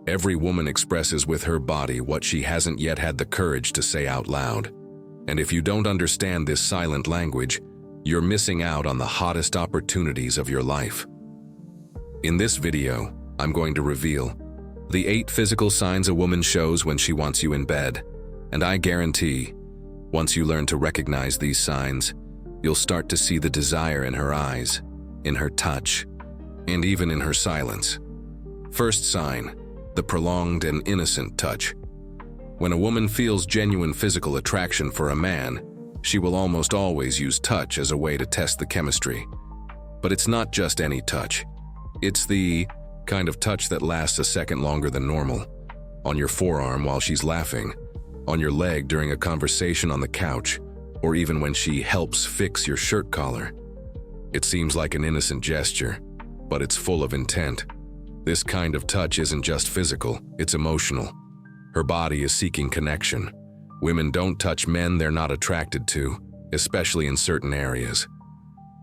Every woman expresses with her body what she hasn't yet had the courage to say out loud. And if you don't understand this silent language, you're missing out on the hottest opportunities of your life. In this video, I'm going to reveal the 8 physical signs a woman shows when she wants you in bed. And I guarantee, once you learn to recognize these signs, you'll start to see the desire in her eyes, in her touch, and even in her silence. First sign, the prolonged and innocent touch. When a woman feels genuine physical attraction for a man, she will almost always use touch as a way to test the chemistry. But it's not just any touch. It's the kind of touch that lasts a second longer than normal. On your forearm while she's laughing, on your leg during a conversation on the couch, or even when she helps fix your shirt collar. It seems like an innocent gesture, but it's full of intent. This kind of touch isn't just physical, it's emotional. Her body is seeking connection. Women don't touch men they're not attracted to, especially in certain areas.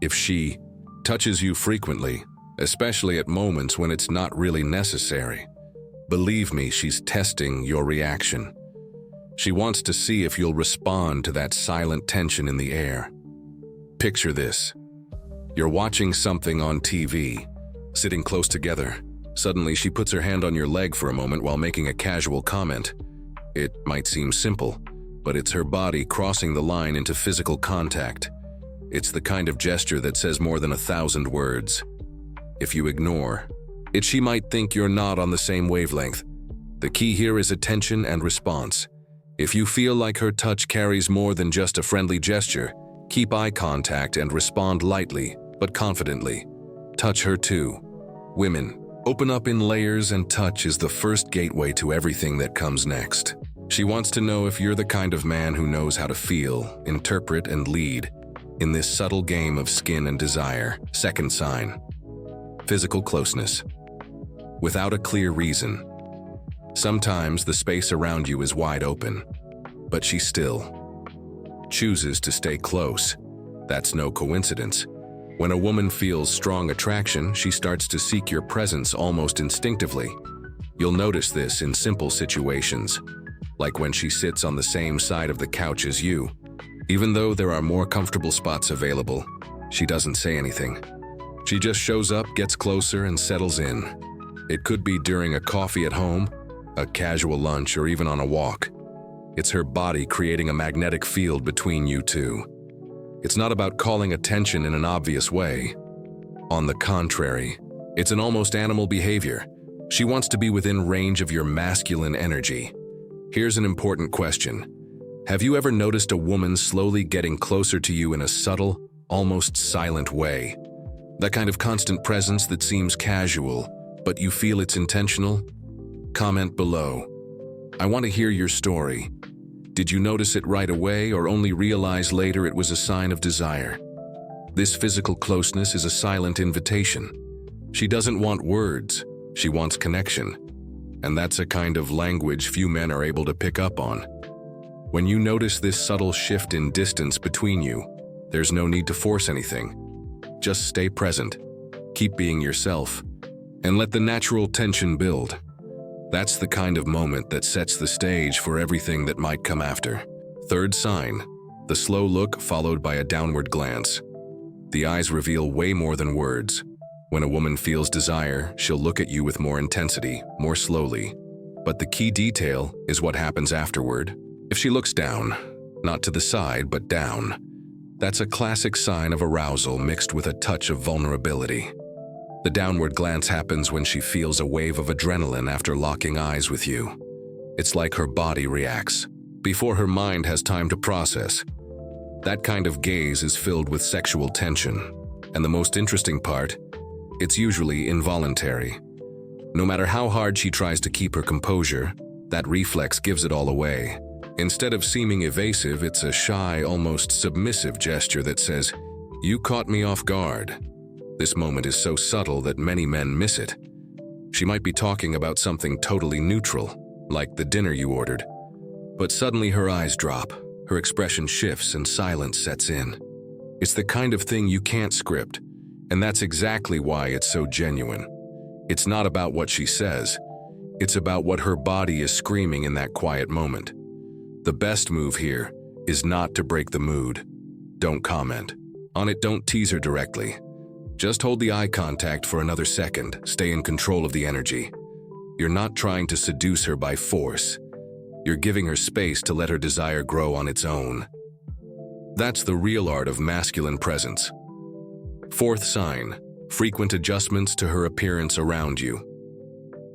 If she touches you frequently, especially at moments when it's not really necessary, believe me, she's testing your reaction. She wants to see if you'll respond to that silent tension in the air. Picture this. You're watching something on TV, sitting close together. Suddenly, she puts her hand on your leg for a moment while making a casual comment. It might seem simple, but it's her body crossing the line into physical contact. It's the kind of gesture that says more than 1,000 words. If you ignore it, she might think you're not on the same wavelength. The key here is attention and response. If you feel like her touch carries more than just a friendly gesture, keep eye contact and respond lightly, but confidently. Touch her too. Women, open up in layers, and touch is the first gateway to everything that comes next. She wants to know if you're the kind of man who knows how to feel, interpret, and lead in this subtle game of skin and desire. Second sign, physical closeness. Without a clear reason. Sometimes the space around you is wide open, but she still chooses to stay close. That's no coincidence. When a woman feels strong attraction, she starts to seek your presence almost instinctively. You'll notice this in simple situations, like when she sits on the same side of the couch as you. Even though there are more comfortable spots available, she doesn't say anything. She just shows up, gets closer, and settles in. It could be during a coffee at home, a casual lunch, or even on a walk. It's her body creating a magnetic field between you two. It's not about calling attention in an obvious way. On the contrary, it's an almost animal behavior. She wants to be within range of your masculine energy. Here's an important question. Have you ever noticed a woman slowly getting closer to you in a subtle, almost silent way? That kind of constant presence that seems casual, but you feel it's intentional? Comment below. I want to hear your story. Did you notice it right away or only realize later it was a sign of desire? This physical closeness is a silent invitation. She doesn't want words, she wants connection. And that's a kind of language few men are able to pick up on. When you notice this subtle shift in distance between you, there's no need to force anything. Just stay present, keep being yourself, and let the natural tension build. That's the kind of moment that sets the stage for everything that might come after. Third sign, the slow look followed by a downward glance. The eyes reveal way more than words. When a woman feels desire, she'll look at you with more intensity, more slowly. But the key detail is what happens afterward. If she looks down, not to the side, but down, that's a classic sign of arousal mixed with a touch of vulnerability. The downward glance happens when she feels a wave of adrenaline after locking eyes with you. It's like her body reacts, before her mind has time to process. That kind of gaze is filled with sexual tension. And the most interesting part, it's usually involuntary. No matter how hard she tries to keep her composure, that reflex gives it all away. Instead of seeming evasive, it's a shy, almost submissive gesture that says, "You caught me off guard." This moment is so subtle that many men miss it. She might be talking about something totally neutral, like the dinner you ordered. But suddenly her eyes drop, her expression shifts, and silence sets in. It's the kind of thing you can't script, and that's exactly why it's so genuine. It's not about what she says. It's about what her body is screaming in that quiet moment. The best move here is not to break the mood. Don't comment on it, don't tease her directly. Just hold the eye contact for another second, stay in control of the energy. You're not trying to seduce her by force. You're giving her space to let her desire grow on its own. That's the real art of masculine presence. Fourth sign, frequent adjustments to her appearance around you.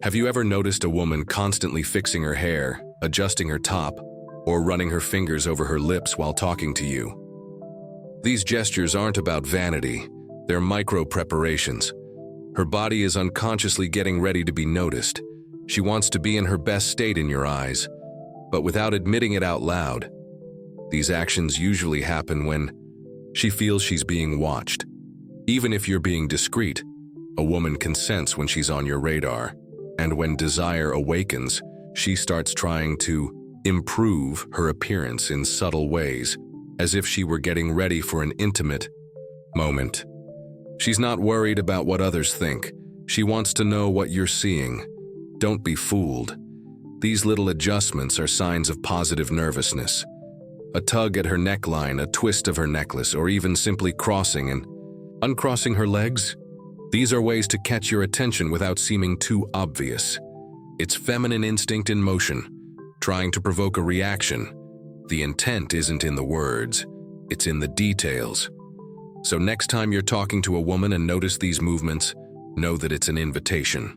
Have you ever noticed a woman constantly fixing her hair, adjusting her top, or running her fingers over her lips while talking to you? These gestures aren't about vanity, they're micro-preparations. Her body is unconsciously getting ready to be noticed. She wants to be in her best state in your eyes, but without admitting it out loud. These actions usually happen when she feels she's being watched. Even if you're being discreet, a woman can sense when she's on your radar. And when desire awakens, she starts trying to improve her appearance in subtle ways, as if she were getting ready for an intimate moment. She's not worried about what others think. She wants to know what you're seeing. Don't be fooled. These little adjustments are signs of positive nervousness. A tug at her neckline, a twist of her necklace, or even simply crossing and uncrossing her legs. These are ways to catch your attention without seeming too obvious. It's feminine instinct in motion, trying to provoke a reaction. The intent isn't in the words, it's in the details. So next time you're talking to a woman and notice these movements, know that it's an invitation.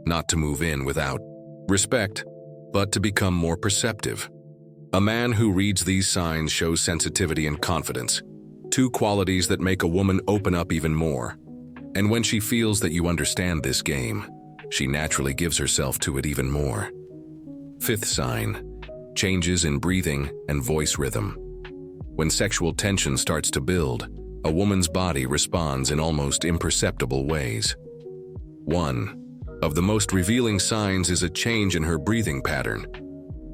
Not to move in without respect, but to become more perceptive. A man who reads these signs shows sensitivity and confidence, two qualities that make a woman open up even more. And when she feels that you understand this game, she naturally gives herself to it even more. Fifth sign, changes in breathing and voice rhythm. When sexual tension starts to build, a woman's body responds in almost imperceptible ways. One of the most revealing signs is a change in her breathing pattern.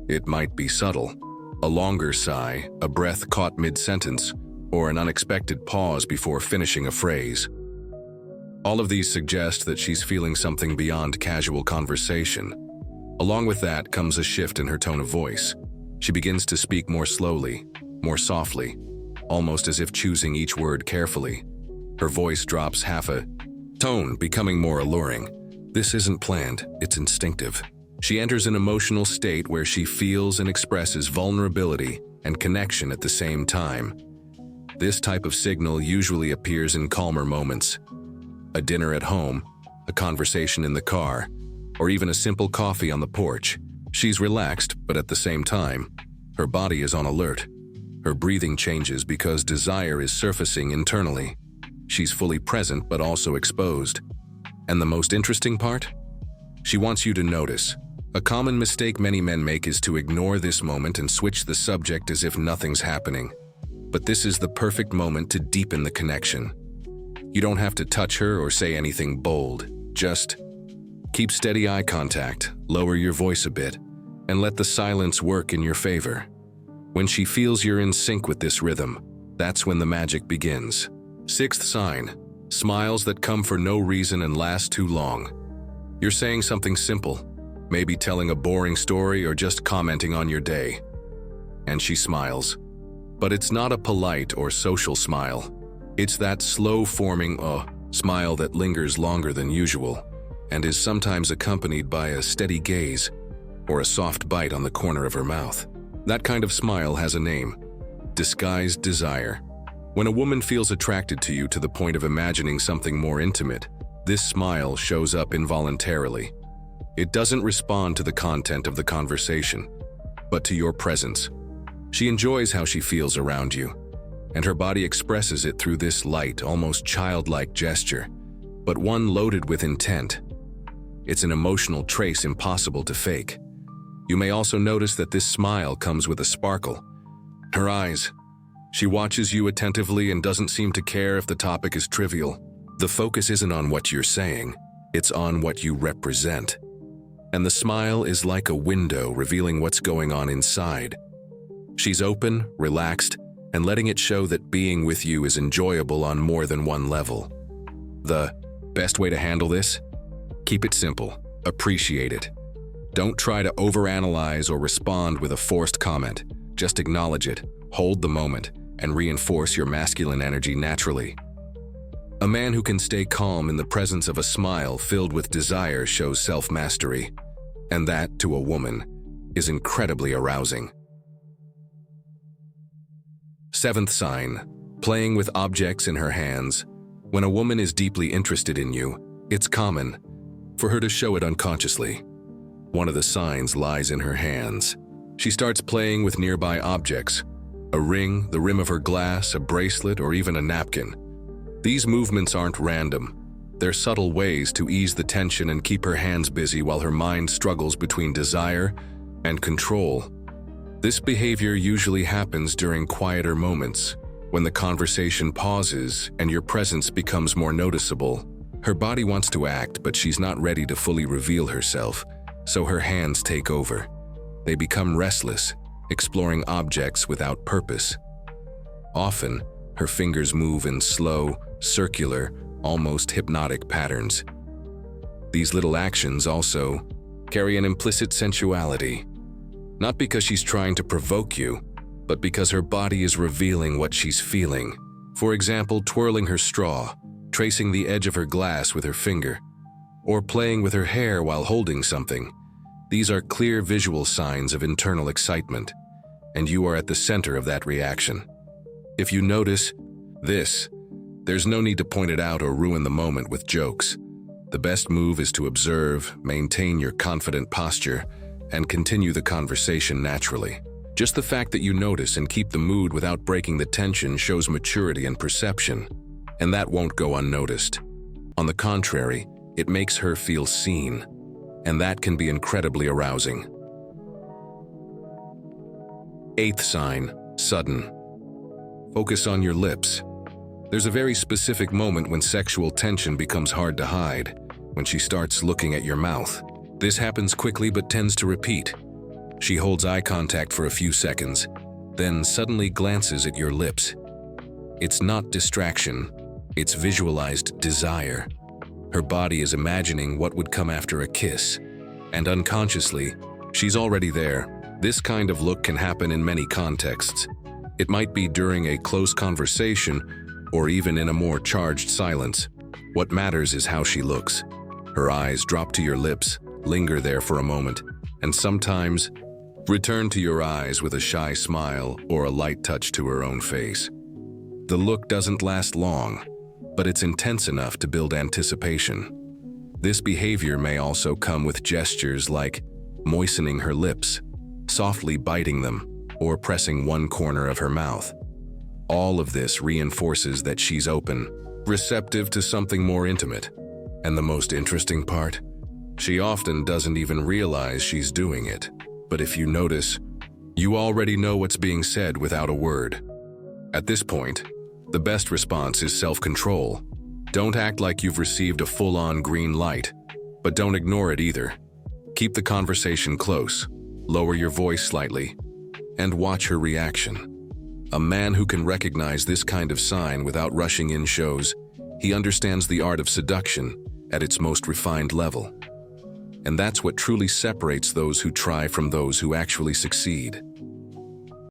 It might be subtle, a longer sigh, a breath caught mid-sentence, or an unexpected pause before finishing a phrase. All of these suggest that she's feeling something beyond casual conversation. Along with that comes a shift in her tone of voice. She begins to speak more slowly, more softly, almost as if choosing each word carefully. Her voice drops half a tone, becoming more alluring. This isn't planned, it's instinctive. She enters an emotional state where she feels and expresses vulnerability and connection at the same time. This type of signal usually appears in calmer moments. A dinner at home, a conversation in the car, or even a simple coffee on the porch. She's relaxed, but at the same time, her body is on alert. Her breathing changes because desire is surfacing internally. She's fully present but also exposed. And the most interesting part? She wants you to notice. A common mistake many men make is to ignore this moment and switch the subject as if nothing's happening. But this is the perfect moment to deepen the connection. You don't have to touch her or say anything bold. Just keep steady eye contact, lower your voice a bit, and let the silence work in your favor. When she feels you're in sync with this rhythm, that's when the magic begins. Sixth sign, smiles that come for no reason and last too long. You're saying something simple, maybe telling a boring story or just commenting on your day. And she smiles. But it's not a polite or social smile. It's that slow-forming smile that lingers longer than usual and is sometimes accompanied by a steady gaze or a soft bite on the corner of her mouth. That kind of smile has a name: disguised desire. When a woman feels attracted to you to the point of imagining something more intimate, this smile shows up involuntarily. It doesn't respond to the content of the conversation, but to your presence. She enjoys how she feels around you, and her body expresses it through this light, almost childlike gesture, but one loaded with intent. It's an emotional trace impossible to fake. You may also notice that this smile comes with a sparkle. Her eyes. She watches you attentively and doesn't seem to care if the topic is trivial. The focus isn't on what you're saying, it's on what you represent. And the smile is like a window revealing what's going on inside. She's open, relaxed, and letting it show that being with you is enjoyable on more than one level. The best way to handle this? Keep it simple. Appreciate it. Don't try to overanalyze or respond with a forced comment. Just acknowledge it, hold the moment, and reinforce your masculine energy naturally. A man who can stay calm in the presence of a smile filled with desire shows self-mastery, and that, to a woman, is incredibly arousing. 7th sign, playing with objects in her hands. When a woman is deeply interested in you, it's common for her to show it unconsciously. One of the signs lies in her hands. She starts playing with nearby objects: a ring, the rim of her glass, a bracelet, or even a napkin. These movements aren't random. They're subtle ways to ease the tension and keep her hands busy while her mind struggles between desire and control. This behavior usually happens during quieter moments, when the conversation pauses and your presence becomes more noticeable. Her body wants to act, but she's not ready to fully reveal herself, so her hands take over. They become restless, exploring objects without purpose. Often, her fingers move in slow, circular, almost hypnotic patterns. These little actions also carry an implicit sensuality, not because she's trying to provoke you, but because her body is revealing what she's feeling. For example, twirling her straw, tracing the edge of her glass with her finger, or playing with her hair while holding something. These are clear visual signs of internal excitement, and you are at the center of that reaction. If you notice this, there's no need to point it out or ruin the moment with jokes. The best move is to observe, maintain your confident posture, and continue the conversation naturally. Just the fact that you notice and keep the mood without breaking the tension shows maturity and perception, and that won't go unnoticed. On the contrary, it makes her feel seen, and that can be incredibly arousing. 8th sign, sudden. Focus on your lips. There's a very specific moment when sexual tension becomes hard to hide, when she starts looking at your mouth. This happens quickly but tends to repeat. She holds eye contact for a few seconds, then suddenly glances at your lips. It's not distraction, it's visualized desire. Her body is imagining what would come after a kiss, and unconsciously, she's already there. This kind of look can happen in many contexts. It might be during a close conversation, or even in a more charged silence. What matters is how she looks. Her eyes drop to your lips, linger there for a moment, and sometimes return to your eyes with a shy smile or a light touch to her own face. The look doesn't last long, but it's intense enough to build anticipation. This behavior may also come with gestures like moistening her lips, softly biting them, or pressing one corner of her mouth. All of this reinforces that she's open, receptive to something more intimate. And the most interesting part? She often doesn't even realize she's doing it. But if you notice, you already know what's being said without a word. At this point, the best response is self-control. Don't act like you've received a full-on green light, but don't ignore it either. Keep the conversation close, lower your voice slightly, and watch her reaction. A man who can recognize this kind of sign without rushing in shows he understands the art of seduction at its most refined level. And that's what truly separates those who try from those who actually succeed.